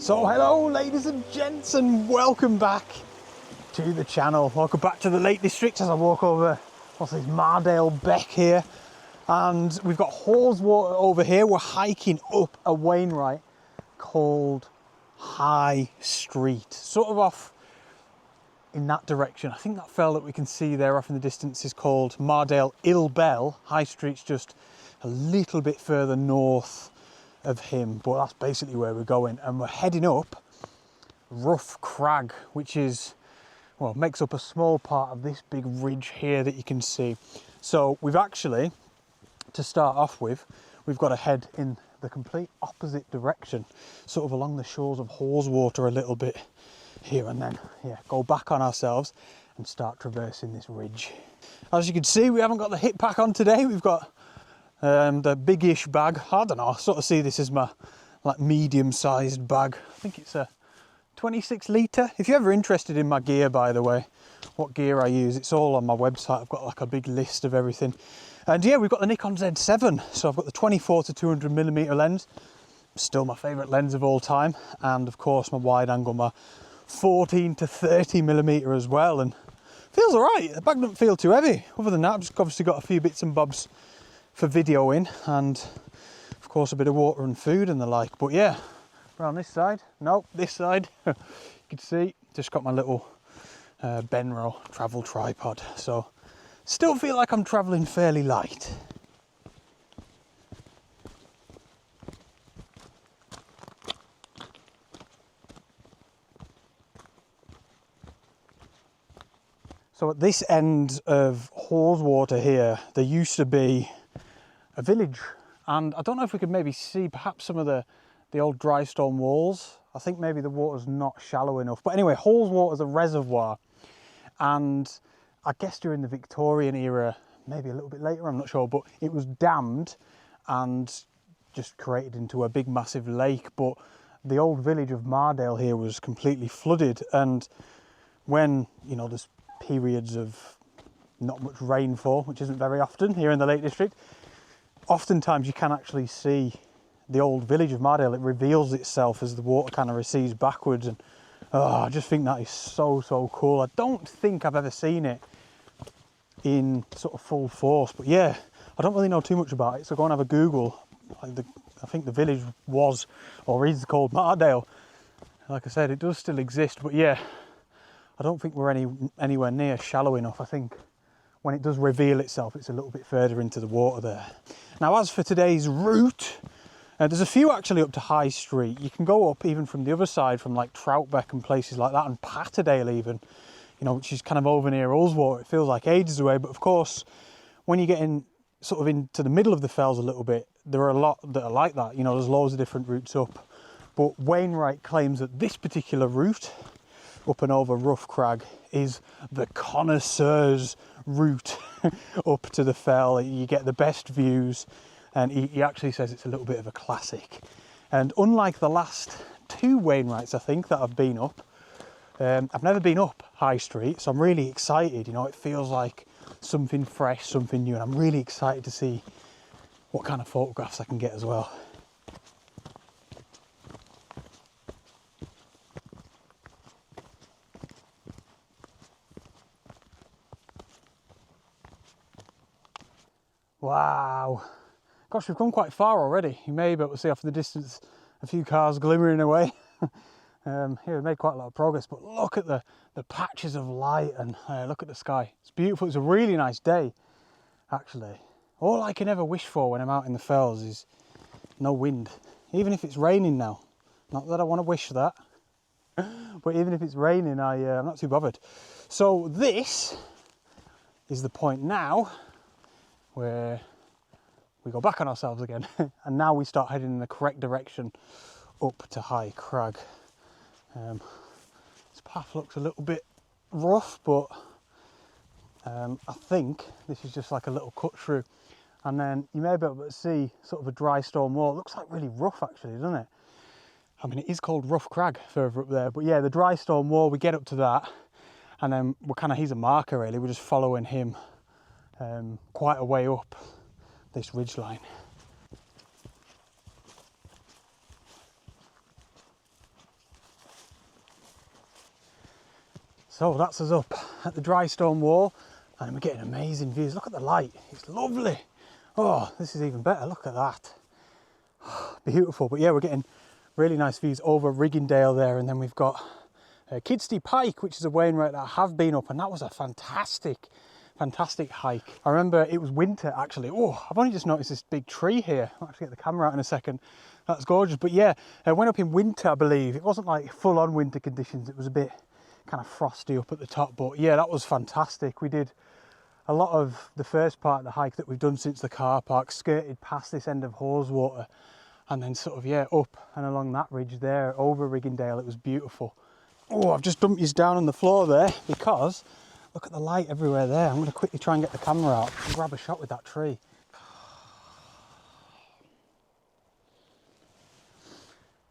So hello ladies and gents, and welcome back to the channel. Welcome back to the Lake District as I walk over what's this, Mardale Beck here, and we've got Haweswater over here. We're hiking up a Wainwright called High Street, sort of off in that direction. I think that fell that we can see there off in the distance is called Mardale Ilbel. High Street's just a little bit further north of him, but that's basically where we're going, and we're heading up Rough Crag, which is, well, makes up a small part of this big ridge here that you can see. So we've actually, to start off with, we've got to head in the complete opposite direction, sort of along the shores of Haweswater a little bit here, and then go back on ourselves and start traversing this ridge. As you can see, we haven't got the hip pack on today. We've got the big-ish bag. I don't know, I sort of see this as my like medium-sized bag. I think it's a 26 litre. If you're ever interested in my gear, by the way, what gear I use, it's all on my website. I've got like a big list of everything. And yeah, we've got the Nikon Z7. So I've got the 24 to 200mm lens, still my favourite lens of all time. And of course my wide angle, my 14 to 30mm as well. And feels all right. The bag doesn't feel too heavy. Other than that, I've just obviously got a few bits and bobs for videoing, and of course a bit of water and food and the like. But yeah, around this side, nope, this side, you can see, just got my little Benro travel tripod. So still feel like I'm traveling fairly light. So at this end of Haweswater here, there used to be a village, and I don't know if we could maybe see perhaps some of the old dry stone walls. I think maybe the water's not shallow enough, but anyway, Haweswater's a reservoir, and I guess during the Victorian era, maybe a little bit later, I'm not sure, but it was dammed and just created into a big massive lake. But the old village of Mardale here was completely flooded, and when, you know, there's periods of not much rainfall, which isn't very often here in the Lake District, oftentimes you can actually see the old village of Mardale. It reveals itself as the water kind of recedes backwards, and I just think that is so cool. I don't think I've ever seen it in sort of full force, but yeah, I don't really know too much about it, so go and have a Google. I think the village was, or is, called Mardale. Like I said, it does still exist, but yeah, I don't think we're anywhere near shallow enough. I think when it does reveal itself, it's a little bit further into the water there. Now, as for today's route, there's a few actually up to High Street. You can go up even from the other side, from like Troutbeck and places like that, and Patterdale even, you know, which is kind of over near Haweswater. It feels like ages away, but of course, when you get in sort of into the middle of the fells a little bit, there are a lot that are like that. You know, there's loads of different routes up. But Wainwright claims that this particular route, up and over Rough Crag, is the connoisseur's route up to the fell. You get the best views, and he actually says it's a little bit of a classic. And unlike the last two Wainwrights, I think, that I've been up, I've never been up High Street, so I'm really excited. You know, it feels like something fresh, something new, and I'm really excited to see what kind of photographs I can get as well. Wow, gosh, we've come quite far already. You may be able to see off in the distance a few cars glimmering away. Here we've made quite a lot of progress, but look at the patches of light, and look at the sky. It's beautiful. It's a really nice day, actually. All I can ever wish for when I'm out in the fells is no wind, even if it's raining now. Not that I want to wish that, but even if it's raining, I'm not too bothered. So this is the point now where we go back on ourselves again, and now we start heading in the correct direction up to High Crag. This path looks a little bit rough, but I think this is just like a little cut through, and then you may be able to see sort of a dry stone wall. It looks like really rough actually, doesn't it? I mean, it is called Rough Crag further up there, but yeah, the dry stone wall, we get up to that, and then we're kind of, he's a marker really, we're just following him quite a way up this ridge line. So that's us up at the dry stone wall, and we're getting amazing views. Look at the light, it's lovely. Oh, this is even better, look at that. Beautiful. But yeah, we're getting really nice views over Riggindale there, and then we've got Kidsty Pike, which is a Wainwright that I have been up, and that was a fantastic hike. I remember it was winter actually. Oh, I've only just noticed this big tree here. I'll actually get the camera out in a second. That's gorgeous. But yeah, I went up in winter, I believe. It wasn't like full on winter conditions. It was a bit kind of frosty up at the top, but yeah, that was fantastic. We did a lot of the first part of the hike that we've done since the car park, skirted past this end of Haweswater, and then sort of, yeah, up and along that ridge there, over Riggindale. It was beautiful. Oh, I've just dumped you down on the floor there because look at the light everywhere there. I'm going to quickly try and get the camera out and grab a shot with that tree.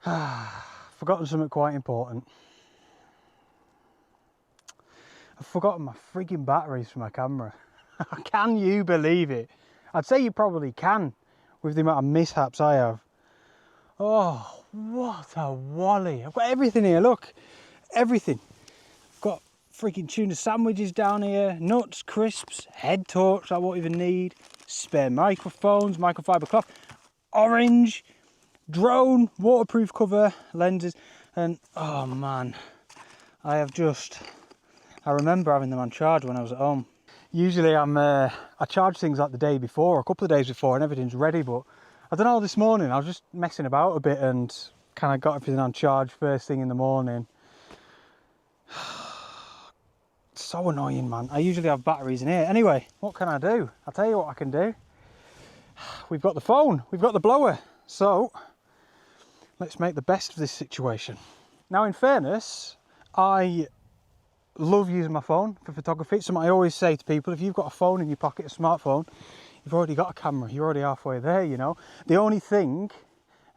Forgotten something quite important. I've forgotten my frigging batteries for my camera. Can you believe it? I'd say you probably can with the amount of mishaps I have. Oh, what a wally. I've got everything here, look. Everything. Got freaking tuna sandwiches down here, nuts, crisps, head torch I won't even need, spare microphones, microfiber cloth, orange, drone, waterproof cover, lenses, and oh man, I remember having them on charge when I was at home. Usually I charge things like the day before, a couple of days before, and everything's ready, but I don't know, this morning I was just messing about a bit and kind of got everything on charge first thing in the morning. So annoying, man. I usually have batteries in here. Anyway, what can I do? I'll tell you what I can do. We've got the phone, we've got the blower, so let's make the best of this situation. Now, in fairness, I love using my phone for photography. It's something I always say to people: if you've got a phone in your pocket, a smartphone, you've already got a camera, you're already halfway there, you know. The only thing,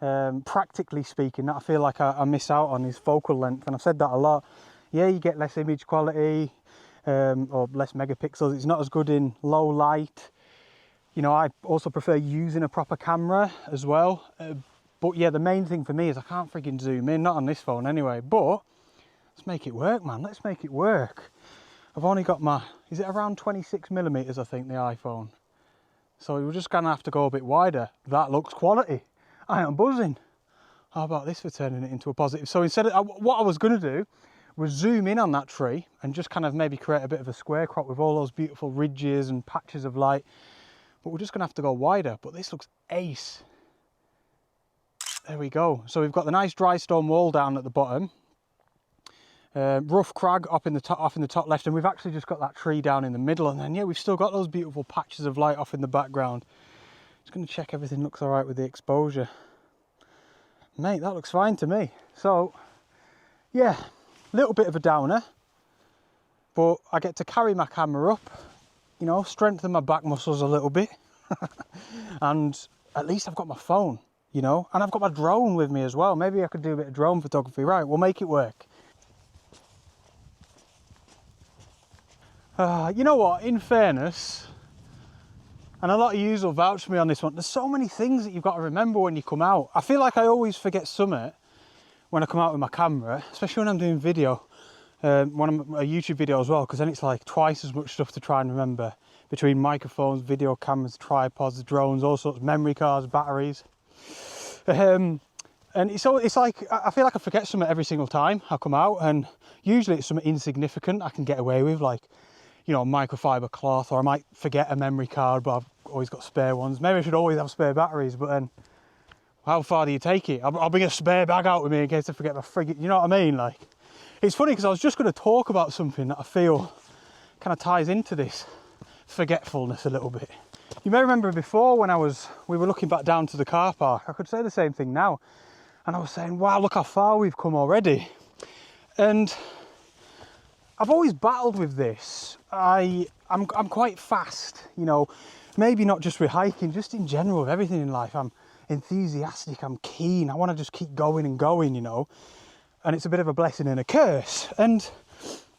practically speaking, that I feel like I miss out on is focal length, and I've said that a lot. Yeah, you get less image quality, or less megapixels. It's not as good in low light. You know, I also prefer using a proper camera as well. But yeah, the main thing for me is I can't freaking zoom in, not on this phone anyway. But let's make it work, man. Let's make it work. I've only got my, is it around 26mm, I think, the iPhone. So we're just gonna have to go a bit wider. That looks quality. I am buzzing. How about this for turning it into a positive? So instead of, what I was gonna do was zoom in on that tree and just kind of maybe create a bit of a square crop with all those beautiful ridges and patches of light. But we're just gonna have to go wider. But this looks ace. There we go. So we've got the nice dry stone wall down at the bottom. Rough crag off in the top left, and we've actually just got that tree down in the middle, and then yeah, we've still got those beautiful patches of light off in the background. Just going to check everything looks all right with the exposure. Mate, that looks fine to me. So yeah, a little bit of a downer, but I get to carry my camera up, you know, strengthen my back muscles a little bit, and at least I've got my phone, you know, and I've got my drone with me as well. Maybe I could do a bit of drone photography. Right, we'll make it work. You know what, in fairness, and a lot of yous will vouch for me on this one, there's so many things that you've got to remember when you come out. I feel like I always forget something when I come out with my camera, especially when I'm doing video, when I'm a YouTube video as well, because then it's like twice as much stuff to try and remember between microphones, video cameras, tripods, drones, all sorts, memory cards, batteries. And it's like, I feel like I forget something every single time I come out, and usually it's something insignificant I can get away with, like, you know, microfiber cloth, or I might forget a memory card, but I've always got spare ones. Maybe I should always have spare batteries, but then how far do you take it? I'll bring a spare bag out with me in case I forget my friggin', you know what I mean? Like, it's funny because I was just going to talk about something that I feel kind of ties into this forgetfulness a little bit. You may remember before when we were looking back down to the car park, I could say the same thing now. And I was saying, wow, look how far we've come already. And I've always battled with this. I'm quite fast, you know, maybe not just with hiking, just in general with everything in life. I'm enthusiastic, I'm keen, I want to just keep going and going, you know, and it's a bit of a blessing and a curse. And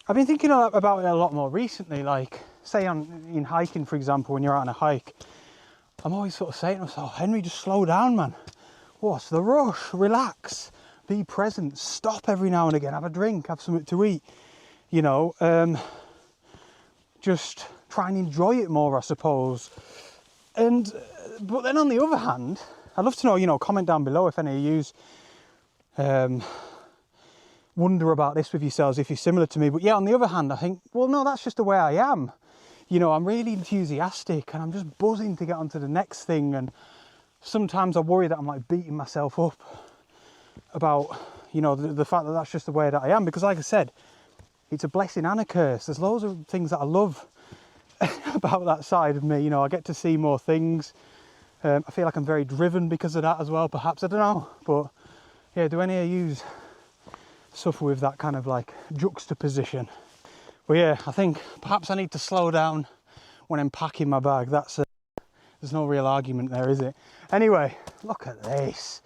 I've been thinking about it a lot more recently, like say in hiking, for example, when you're out on a hike, I'm always sort of saying to myself, Henry, just slow down, man. What's the rush? Relax, be present, stop every now and again, have a drink, have something to eat. you know, just try and enjoy it more, I suppose. And but then on the other hand, I'd love to know, you know, comment down below if any of you wonder about this with yourselves, if you're similar to me. But yeah, on the other hand, I think, well, no, that's just the way I am. You know, I'm really enthusiastic and I'm just buzzing to get onto the next thing. And sometimes I worry that I'm like beating myself up about, you know, the fact that that's just the way that I am. Because like I said, it's a blessing and a curse. There's loads of things that I love about that side of me. You know, I get to see more things. I feel like I'm very driven because of that as well, perhaps, I don't know. But yeah, do any of you suffer with that kind of like juxtaposition? But yeah, I think perhaps I need to slow down when I'm packing my bag. That's there's no real argument there, is it? Anyway, look at this.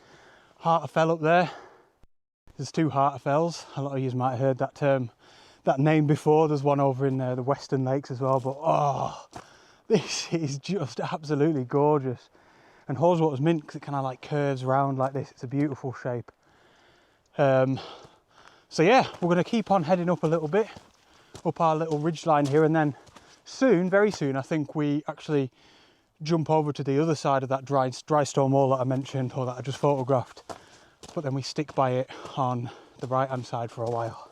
Harterfell up there. There's two Harterfells. A lot of you might have heard that term, that name before. There's one over in the Western Lakes as well. But oh, this is just absolutely gorgeous. And Haweswater's mint because it kind of like curves round like this. It's a beautiful shape. So yeah, we're going to keep on heading up a little bit, up our little ridge line here, and then soon, very soon, I think we actually jump over to the other side of that dry stone wall that I mentioned, or that I just photographed, but then we stick by it on the right hand side for a while.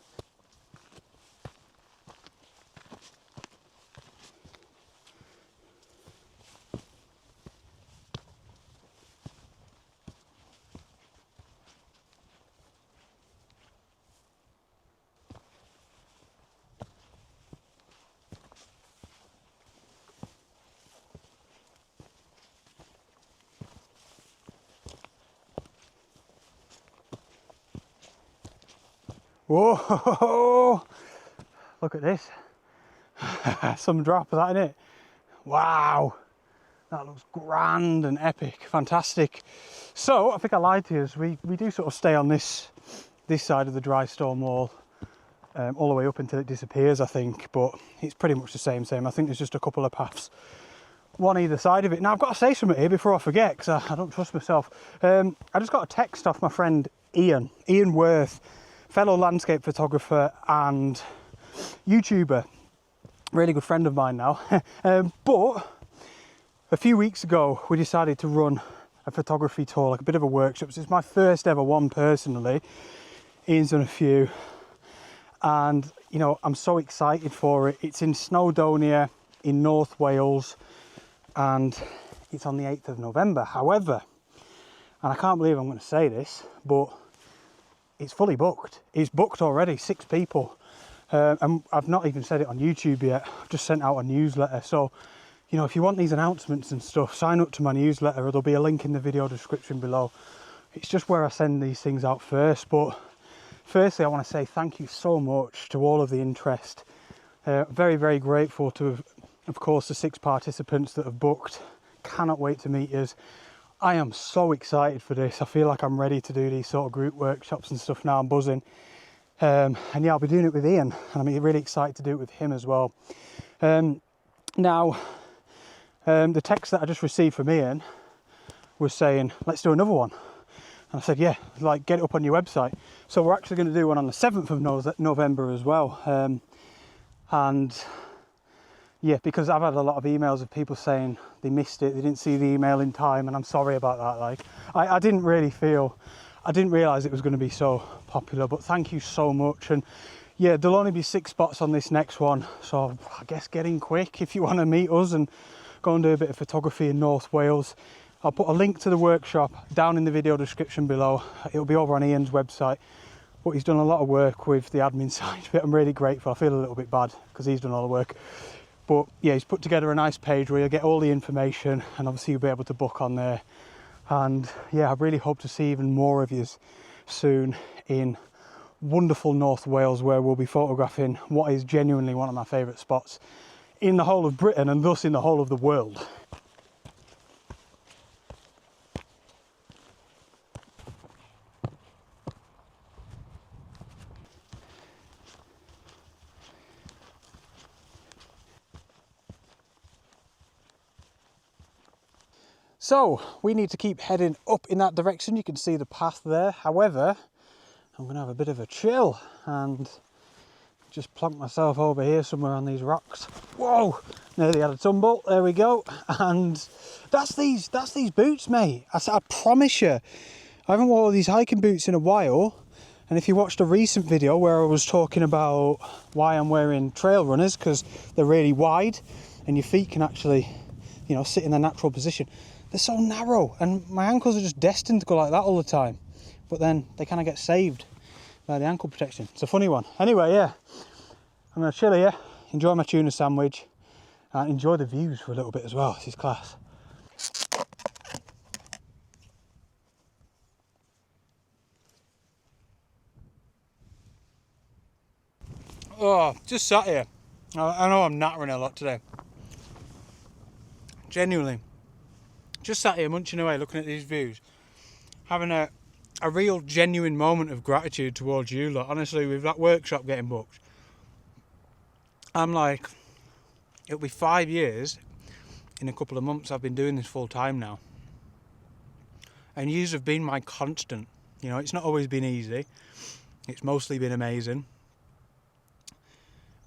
Whoa, look at this. Some drop, is that in it? Wow, that looks grand and epic, fantastic. So I think I lied to you. We do sort of stay on this side of the dry stone wall all the way up until it disappears, I think, but it's pretty much the same. I think there's just a couple of paths, one either side of it. Now I've got to say something here before I forget, because I don't trust myself. I just got a text off my friend Ian Worth, fellow landscape photographer and YouTuber, really good friend of mine now. But a few weeks ago we decided to run a photography tour, like a bit of a workshop. So it's my first ever one personally. Ian's done a few, and you know, I'm so excited for it. It's in Snowdonia in North Wales, and it's on the 8th of November. However, and I can't believe I'm going to say this, but it's fully booked. It's booked already, 6 people. And I've not even said it on YouTube yet. I've just sent out a newsletter. So, you know, if you want these announcements and stuff, sign up to my newsletter. There'll be a link in the video description below. It's just where I send these things out first. But firstly, I want to say thank you so much to all of the interest. Very, very grateful to, of course, the 6 participants that have booked. Cannot wait to meet you. I am so excited for this. I feel like I'm ready to do these sort of group workshops and stuff now. I'm buzzing. And yeah, I'll be doing it with Ian, and I'm really excited to do it with him as well. Now, the text that I just received from Ian was saying, let's do another one. And I said, yeah, like, get it up on your website. So we're actually going to do one on the 7th of November as well. And yeah, because I've had a lot of emails of people saying they missed it, they didn't see the email in time, and I'm sorry about that. Like, I didn't realise it was going to be so popular, but thank you so much. And yeah, there'll only be 6 spots on this next one, so I guess get in quick if you want to meet us and go and do a bit of photography in North Wales. I'll put a link to the workshop down in the video description below. It'll be over on Ian's website, but he's done a lot of work with the admin side of it. I'm really grateful. I feel a little bit bad because he's done all the work. But yeah, he's put together a nice page where you'll get all the information, and obviously you'll be able to book on there. And yeah, I really hope to see even more of you soon in wonderful North Wales, where we'll be photographing what is genuinely one of my favourite spots in the whole of Britain, and thus in the whole of the world. So we need to keep heading up in that direction. You can see the path there. However, I'm going to have a bit of a chill and just plonk myself over here somewhere on these rocks. Whoa, nearly had a tumble. There we go. And that's these boots, mate. I promise you, I haven't worn these hiking boots in a while. And if you watched a recent video where I was talking about why I'm wearing trail runners, because they're really wide and your feet can actually, you know, sit in their natural position. They're so narrow and my ankles are just destined to go like that all the time. But then they kind of get saved by the ankle protection. It's a funny one. Anyway, yeah, I'm going to chill here, enjoy my tuna sandwich and enjoy the views for a little bit as well. This is class. Oh, just sat here. I know I'm nattering a lot today. Genuinely. Just sat here munching away looking at these views. Having a real genuine moment of gratitude towards you lot. Honestly, with that workshop getting booked, I'm like, it'll be 5 years in a couple of months. I've been doing this full time now. And yous have been my constant. You know, it's not always been easy. It's mostly been amazing.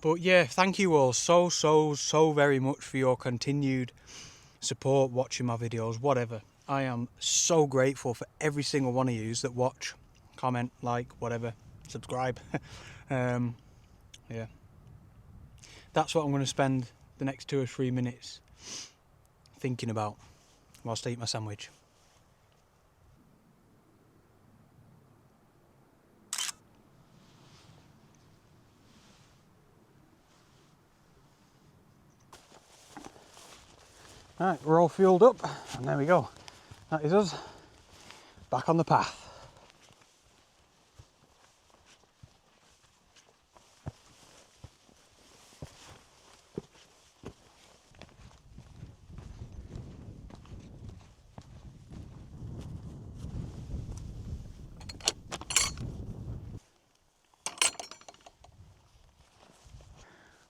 But yeah, thank you all so very much for your continued support, watching my videos, whatever. I am so grateful for every single one of yous that watch, comment, like, whatever, subscribe. Yeah. That's what I'm going to spend the next 2 or 3 minutes thinking about whilst I eat my sandwich. Right, we're all fueled up, and there we go. That is us back on the path.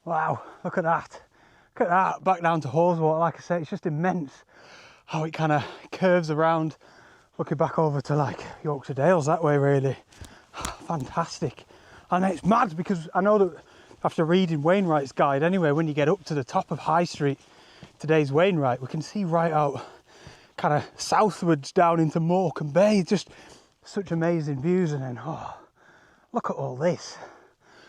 Wow, look at that. Look at that, back down to Haweswater. Like I say, it's just immense how it kind of curves around, looking back over to like Yorkshire Dales that way, really. Fantastic. And it's mad because I know that after reading Wainwright's guide anyway, when you get up to the top of High Street, today's Wainwright, we can see right out kind of southwards down into Morecambe Bay. Just such amazing views. And then, oh, look at all this.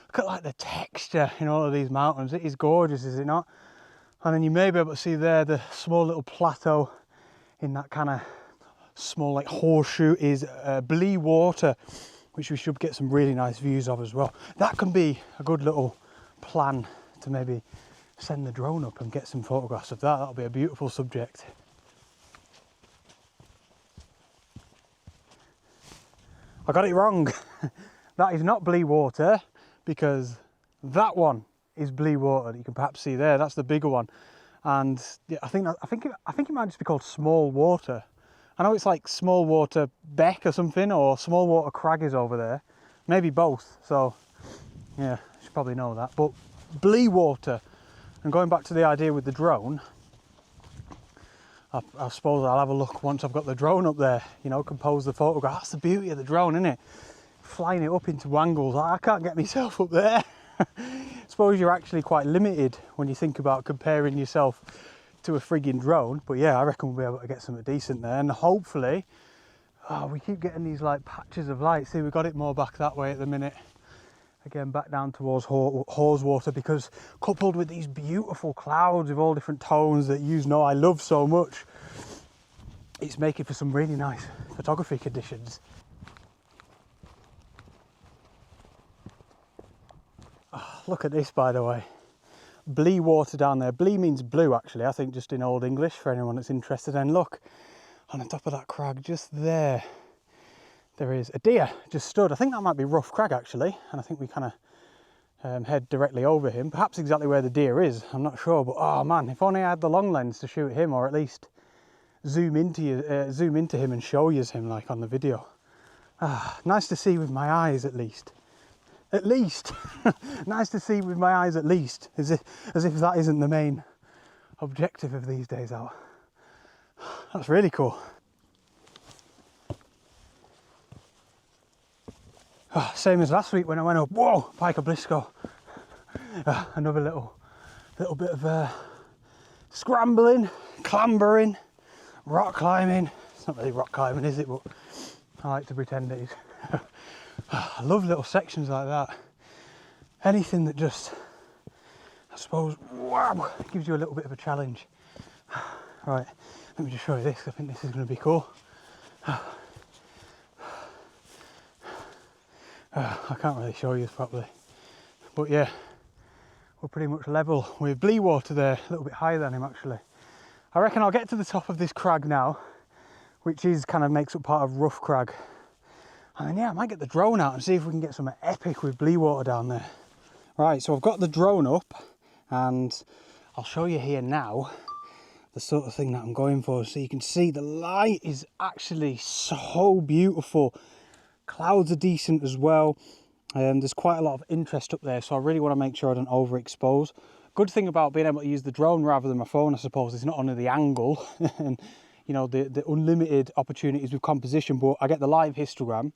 Look at like the texture in all of these mountains. It is gorgeous, is it not? And then you may be able to see there the small little plateau in that kind of small like horseshoe is Blee Water, which we should get some really nice views of as well. That can be a good little plan to maybe send the drone up and get some photographs of that. That'll be a beautiful subject. I got it wrong. That is not Blee Water, because that one is Blee Water that you can perhaps see there. That's the bigger one, and yeah, I think it might just be called Small Water. I know it's like Small Water Beck or something, or Small Water Crag is over there, maybe both. So yeah, you should probably know that. But Blee Water, and going back to the idea with the drone, I suppose I'll have a look once I've got the drone up there. You know, compose the photograph. That's the beauty of the drone, isn't it? Flying it up into angles. I can't get myself up there. Suppose you're actually quite limited when you think about comparing yourself to a frigging drone. But yeah, I reckon we'll be able to get something decent there. And hopefully, oh, we keep getting these like patches of light. See, we've got it more back that way at the minute. Again, back down towards Haweswater, because coupled with these beautiful clouds of all different tones that you know I love so much, it's making for some really nice photography conditions. Look at this, by the way. Blee Water down there. Blee means blue, actually, I think, just in Old English, for anyone that's interested. And look, on the top of that crag, just there, there is a deer just stood. I think that might be Rough Crag, actually, and I think we kind of head directly over him. Perhaps exactly where the deer is, I'm not sure. But oh man, if only I had the long lens to shoot him, or at least zoom into him and show you him like on the video. Nice to see with my eyes, at least. At least. Nice to see with my eyes, at least, as if that isn't the main objective of these days out. That's really cool. Same as last week when I went up, whoa, Pike of Blisco. Another little bit of scrambling, clambering, rock climbing. It's not really rock climbing, is it? But I like to pretend it is. I love little sections like that. Anything that just, I suppose, wow, gives you a little bit of a challenge. Right, let me just show you this. I think this is going to be cool. I can't really show you this properly, but yeah, we're pretty much level with Bleewater there, a little bit higher than him actually. I reckon I'll get to the top of this crag now, which is kind of makes up part of Rough Crag. And then yeah, I might get the drone out and see if we can get some epic with Bleewater down there. Right, so I've got the drone up and I'll show you here now the sort of thing that I'm going for. So you can see the light is actually so beautiful. Clouds are decent as well. There's quite a lot of interest up there, so I really want to make sure I don't overexpose. Good thing about being able to use the drone rather than my phone, I suppose, is not only the angle and you know the unlimited opportunities with composition, but I get the live histogram,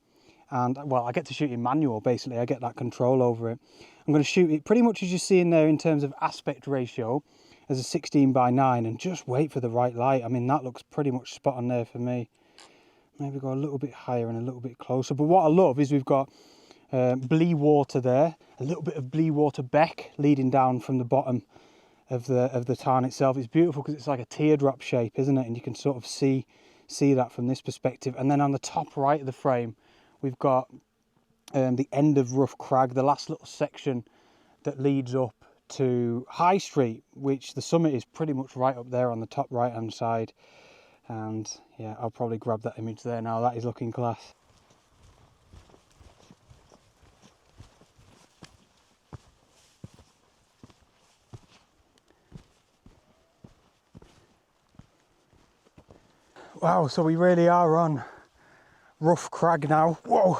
and well, I get to shoot in manual basically. I get that control over it. I'm going to shoot it pretty much as you see in there in terms of aspect ratio as a 16:9, and just wait for the right light. I mean, that looks pretty much spot on there for me. Maybe go a little bit higher and a little bit closer. But what I love is we've got Bleewater there, a little bit of Bleewater beck leading down from the bottom of the tarn itself. It's beautiful because it's like a teardrop shape, isn't it? And you can sort of see that from this perspective. And then on the top right of the frame, we've got the end of Rough Crag, the last little section that leads up to High Street, which the summit is pretty much right up there on the top right hand side. And yeah, I'll probably grab that image there now. That is looking class. Wow, so we really are on Rough Crag now. Whoa!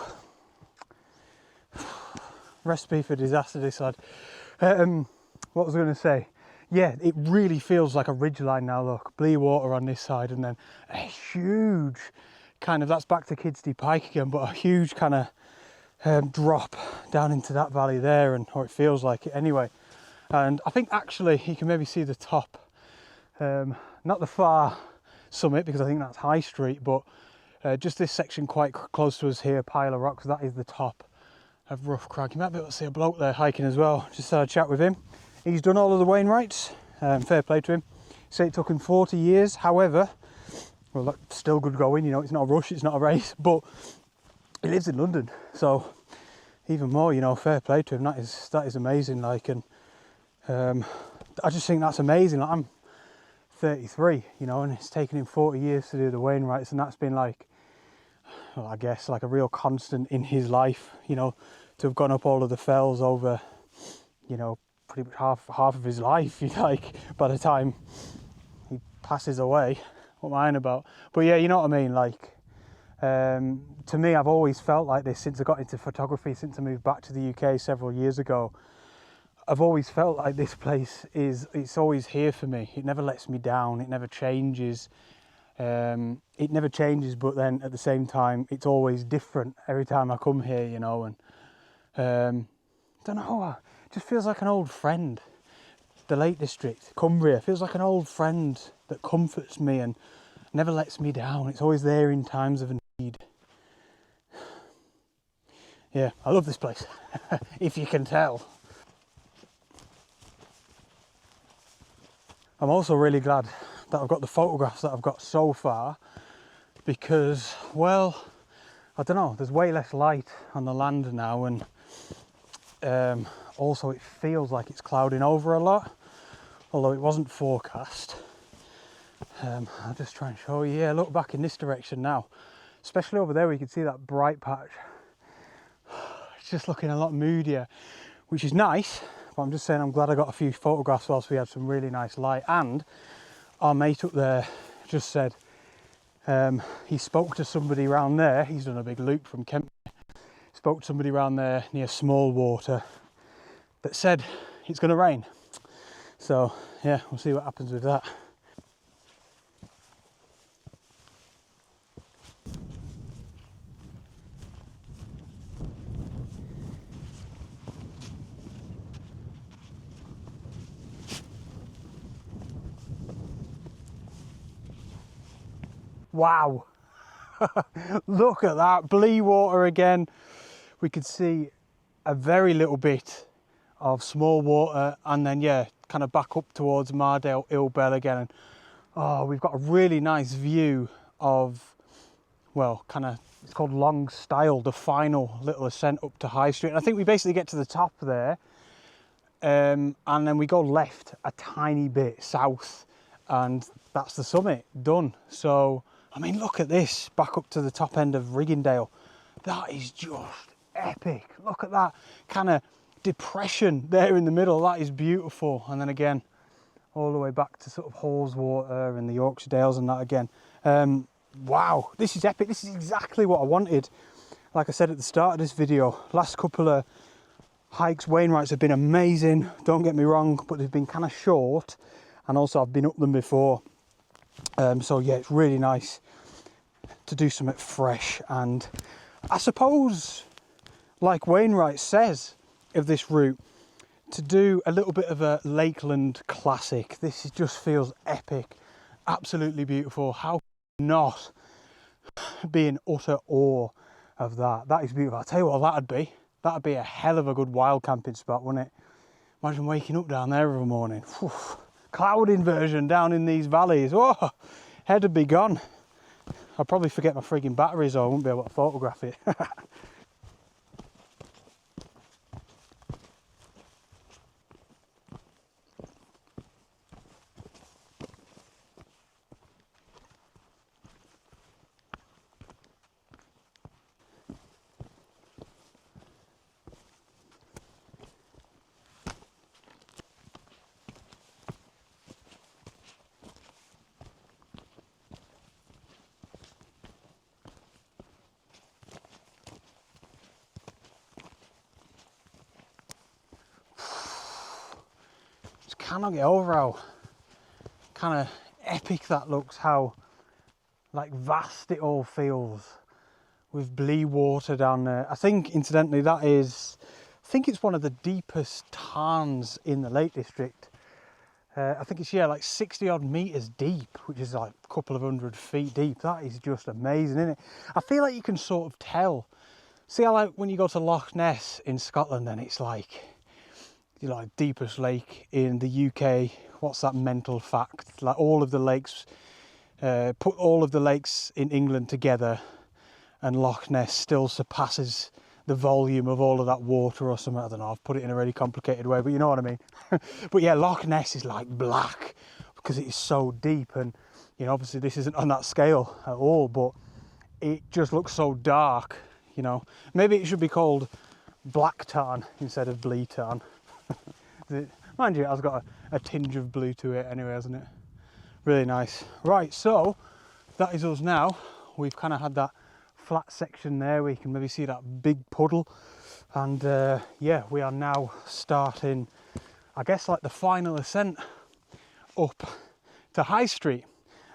Recipe for disaster, this lad. What was I going to say? Yeah, it really feels like a ridgeline now, look. Bleewater on this side, and then a huge kind of, that's back to Kidsty Pike again, but a huge kind of drop down into that valley there, and or it feels like it anyway. And I think actually you can maybe see the top, not the far summit because I think that's High Street, but just this section quite close to us here, pile of rocks, that is the top of Rough Crag. You might be able to see a bloke there hiking as well. Just had a chat with him. He's done all of the Wainwrights, fair play to him. Say it took him 40 years, however, well, that's still good going, you know, it's not a rush, it's not a race, but he lives in London, so even more, you know, fair play to him. That is amazing, like, and I just think that's amazing. Like, I'm 33, you know, and it's taken him 40 years to do the Wainwrights, and that's been like, well, I guess like a real constant in his life, you know, to have gone up all of the fells over, you know, pretty much half of his life, like, by the time he passes away. What am I on about? But yeah, you know what I mean, like, to me, I've always felt like this since I got into photography, since I moved back to the UK several years ago. I've always felt like this place it's always here for me. It never lets me down, it never changes. It never changes, but then at the same time, it's always different every time I come here, you know, and don't know, it just feels like an old friend. The Lake District, Cumbria, feels like an old friend that comforts me and never lets me down. It's always there in times of need. Yeah, I love this place, if you can tell. I'm also really glad that I've got the photographs that I've got so far, because, well, I don't know, there's way less light on the land now, and also it feels like it's clouding over a lot, although it wasn't forecast. I'll just try and show you. Yeah, look back in this direction now, especially over there where you can see that bright patch. It's just looking a lot moodier, which is nice, but I'm just saying I'm glad I got a few photographs whilst we had some really nice light. And our mate up there just said he spoke to somebody around there. He's done a big loop from Kent. Spoke to somebody around there near Smallwater that said it's going to rain. So yeah, we'll see what happens with that. Wow. Look at that, Blee water again. We could see a very little bit of small water, and then yeah, kind of back up towards Mardale Ilbel again. And oh, we've got a really nice view of, well, kind of, it's called Long Stile, the final little ascent up to High Street. And I think we basically get to the top there, and then we go left a tiny bit south, and that's the summit, done. So, I mean, look at this, back up to the top end of Riggindale. That is just epic. Look at that kind of depression there in the middle. That is beautiful. And then again, all the way back to sort of Hallswater and the Yorkshire Dales and that again. Wow, this is epic. This is exactly what I wanted. Like I said at the start of this video, last couple of hikes, Wainwrights, have been amazing, don't get me wrong, but they've been kind of short, and also I've been up them before. So yeah, it's really nice to do something fresh. And I suppose, like Wainwright says of this route, to do a little bit of a Lakeland classic. This just feels epic, absolutely beautiful. How not be in utter awe of that? That is beautiful. I'll tell you what that'd be. That'd be a hell of a good wild camping spot, wouldn't it? Imagine waking up down there every morning. Whew. Cloud inversion down in these valleys. Oh, head would be gone. I'd probably forget my frigging batteries, or I wouldn't be able to photograph it. Cannot get over how kind of epic that looks, how like vast it all feels with Blee water down there. I think incidentally that is, I think it's one of the deepest tarns in the Lake District. I think it's, yeah, like 60 odd meters deep, which is like a couple of 100 feet deep. That is just amazing, isn't it? I feel like you can sort of tell. See how like when you go to Loch Ness in Scotland, then it's like, you know, deepest lake in the UK. What's that mental fact? Like all of the lakes, put all of the lakes in England together, and Loch Ness still surpasses the volume of all of that water or something. I don't know, I've put it in a really complicated way, but you know what I mean. But yeah, Loch Ness is like black because it is so deep, and you know, obviously this isn't on that scale at all, but it just looks so dark, you know. Maybe it should be called Black Tarn instead of Blee Tarn. Mind you, it has got a tinge of blue to it anyway, hasn't it? Really nice. Right, so that is us now. We've kind of had that flat section there where you can maybe see that big puddle, and yeah, we are now starting, I guess, like the final ascent up to High Street.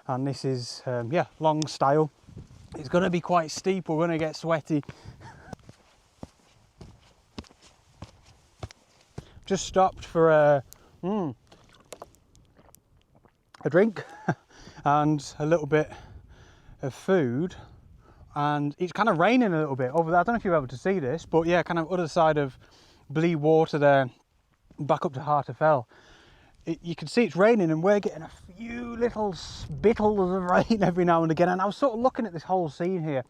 And this is yeah, Long Stile. It's going to be quite steep, we're going to get sweaty. Just stopped for a drink and a little bit of food, and it's kind of raining a little bit over there. I don't know if you're able to see this, but yeah, kind of other side of Blee water there, back up to Heart of Fell. You can see it's raining, and we're getting a few little spittles of rain every now and again. And I was sort of looking at this whole scene here.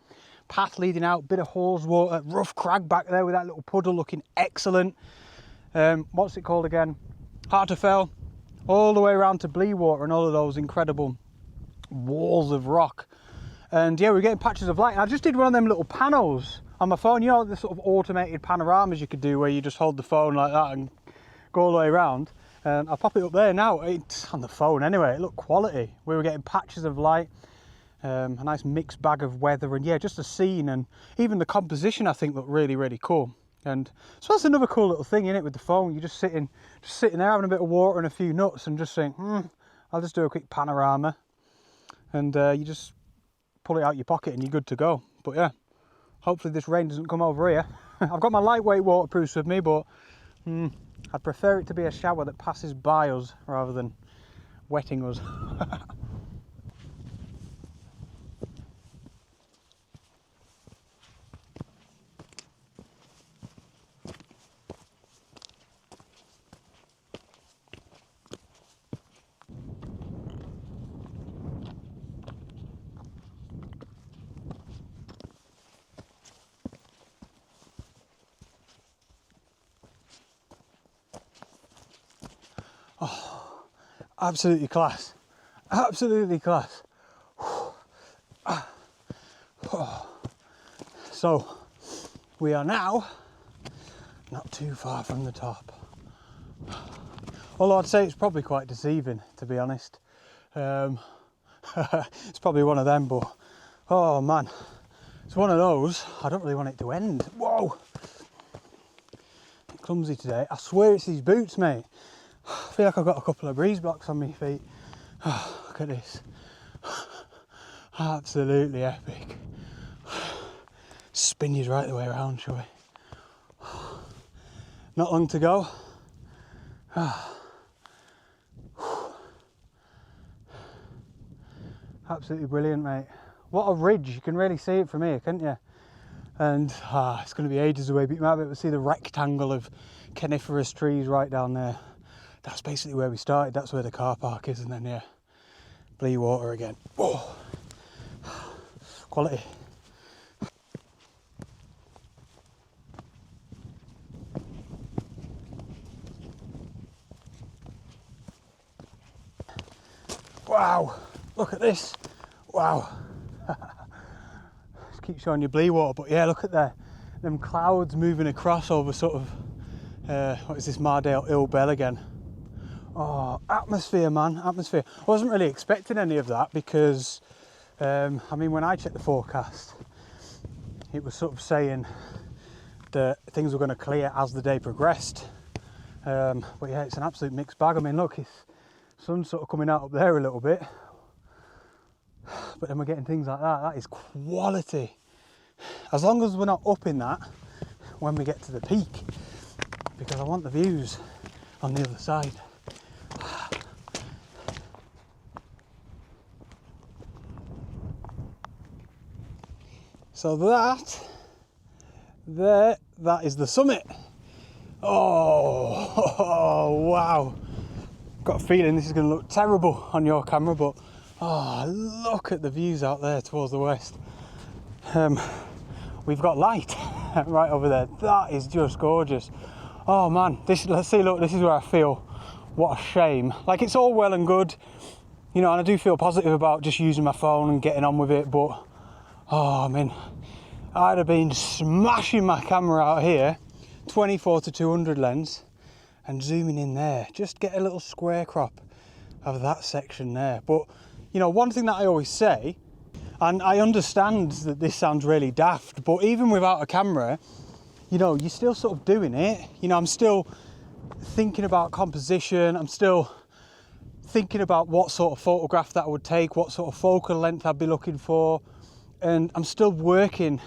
Path leading out, bit of Hallswater, rough crag back there with that little puddle looking excellent. What's it called again? Heart of Fell, all the way around to Blee water and all of those incredible walls of rock. And yeah, we're getting patches of light. And I just did one of them little panos on my phone, you know, the sort of automated panoramas you could do where you just hold the phone like that and go all the way around. I'll pop it up there now. It's on the phone anyway. It looked quality. We were getting patches of light, a nice mixed bag of weather, and yeah, just the scene and even the composition I think looked really, really cool. And so that's another cool little thing, isn't it, with the phone? You're just sitting there having a bit of water and a few nuts and just saying, I'll just do a quick panorama. And you just pull it out your pocket and you're good to go. But yeah, hopefully this rain doesn't come over here. I've got my lightweight waterproofs with me, but I'd prefer it to be a shower that passes by us rather than wetting us. Absolutely class. Absolutely class. So we are now not too far from the top. Although I'd say it's probably quite deceiving, to be honest. It's probably one of them, but oh man, it's one of those. I don't really want it to end. Whoa! Clumsy today. I swear it's these boots, mate. I feel like I've got a couple of breeze blocks on my feet. Oh, look at this. Absolutely epic. Spin you right the way around, shall we? Not long to go. Absolutely brilliant, mate. What a ridge. You can really see it from here, can't you? And it's going to be ages away, but you might be able to see the rectangle of coniferous trees right down there. That's basically where we started. That's where the car park is, and then yeah, Blue Water again. Oh, quality. Wow, look at this. Wow. Just keep showing you Blue Water, but yeah, look at them clouds moving across over sort of what is this, Mardale Hill Bell again. Oh, atmosphere, man, atmosphere. I wasn't really expecting any of that because I mean, when I checked the forecast, it was sort of saying that things were going to clear as the day progressed, but yeah, it's an absolute mixed bag. I mean, look, it's sun's sort of coming out up there a little bit, but then we're getting things like that. That is quality. As long as we're not up in that when we get to the peak, because I want the views on the other side. So that is the summit. Oh, wow. Got a feeling this is going to look terrible on your camera, but oh, look at the views out there towards the west. We've got light right over there. That is just gorgeous. Oh man, let's see, look, this is where I feel what a shame. Like, it's all well and good, you know, and I do feel positive about just using my phone and getting on with it, but oh, I mean, I'd have been smashing my camera out here, 24 to 200 lens, and zooming in there, just get a little square crop of that section there. But you know, one thing that I always say, and I understand that this sounds really daft, but even without a camera, you know, you're still sort of doing it. You know, I'm still thinking about composition, I'm still thinking about what sort of photograph that I would take, what sort of focal length I'd be looking for, and I'm still working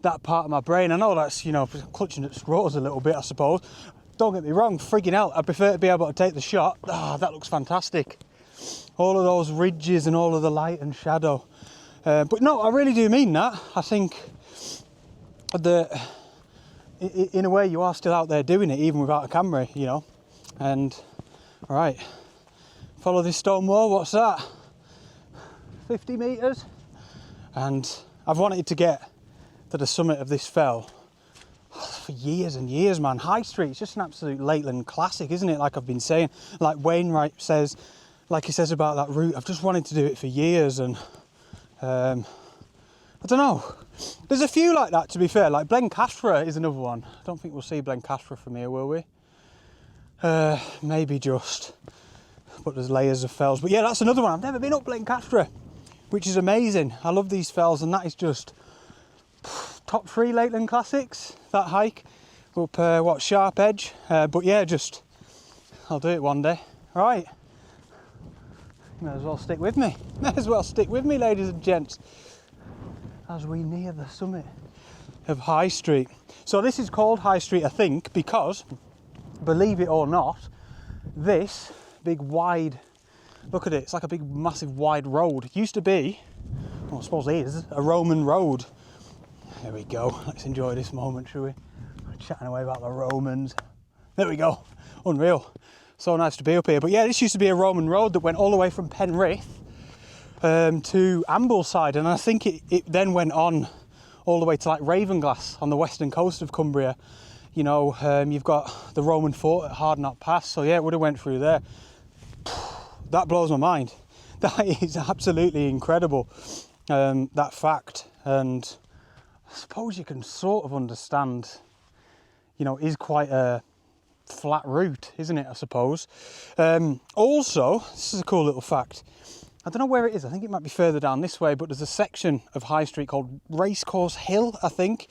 that part of my brain. I know that's, you know, clutching at straws a little bit, I suppose. Don't get me wrong, frigging out, I prefer to be able to take the shot. Ah, that looks fantastic. All of those ridges and all of the light and shadow. But no, I really do mean that. I think that in a way you are still out there doing it, even without a camera, you know. And, all right, follow this stone wall, what's that? 50 metres? And I've wanted to get to the summit of this fell for years and years, man. High Street, it's just an absolute Lakeland classic, isn't it? Like I've been saying, like Wainwright says, like he says about that route, I've just wanted to do it for years, and I don't know. There's a few like that, to be fair. Like Blencathra is another one. I don't think we'll see Blencathra from here, will we? Maybe just, but there's layers of fells. But yeah, that's another one. I've never been up Blencathra, which is amazing. I love these fells, and that is just top 3 Lakeland classics, that hike up Sharp Edge. But yeah, just I'll do it one day. All right, may as well stick with me. May as well stick with me, ladies and gents, as we near the summit of High Street. So this is called High Street, I think, because, believe it or not, this big wide, look at it, it's like a big massive wide road. It used to be, well, I suppose it is, a Roman road. There we go, let's enjoy this moment, shall we? We're chatting away about the Romans. There we go, unreal. So nice to be up here. But yeah, this used to be a Roman road that went all the way from Penrith to Ambleside, and I think it then went on all the way to like Ravenglass on the western coast of Cumbria. You know, you've got the Roman fort at Hardknott Pass, so yeah, it would have went through there. that blows my mind. That is absolutely incredible, that fact. And I suppose you can sort of understand, you know, it is quite a flat route, isn't it, I suppose. Also, this is a cool little fact. I don't know where it is. I think it might be further down this way, but there's a section of High Street called Racecourse Hill, I think.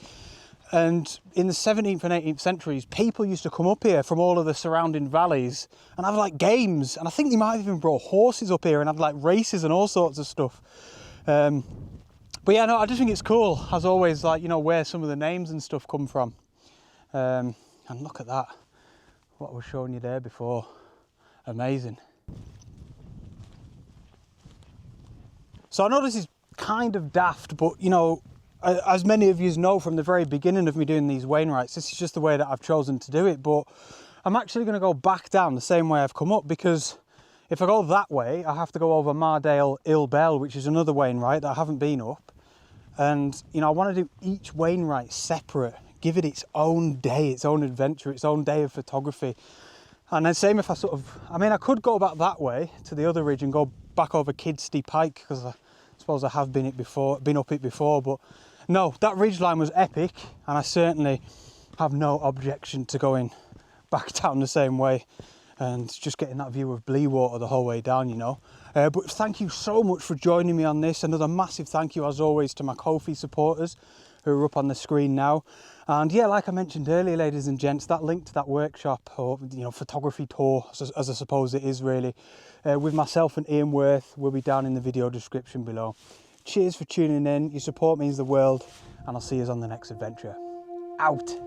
And in the 17th and 18th centuries, people used to come up here from all of the surrounding valleys and have like games. And I think they might have even brought horses up here and had like races and all sorts of stuff. But yeah, no, I just think it's cool, as always, like, you know, where some of the names and stuff come from. And look at that, what I was showing you there before. Amazing. So I know this is kind of daft, but you know, as many of you know from the very beginning of me doing these Wainwrights, this is just the way that I've chosen to do it. But I'm actually going to go back down the same way I've come up, because if I go that way, I have to go over Mardale Ill Bell, which is another Wainwright that I haven't been up. And, you know, I want to do each Wainwright separate, give it its own day, its own adventure, its own day of photography. And then same if I sort of, I mean, I could go back that way to the other ridge and go back over Kidsty Pike, because I suppose I have been up it before, but no, that ridgeline was epic, and I certainly have no objection to going back down the same way and just getting that view of Bleewater the whole way down, you know. But thank you so much for joining me on this. Another massive thank you, as always, to my Ko-fi supporters who are up on the screen now. And yeah, like I mentioned earlier, ladies and gents, that link to that workshop, or, you know, photography tour, as I suppose it is really, with myself and Ian Worth, will be down in the video description below. Cheers for tuning in. Your support means the world, and I'll see you on the next adventure. Out.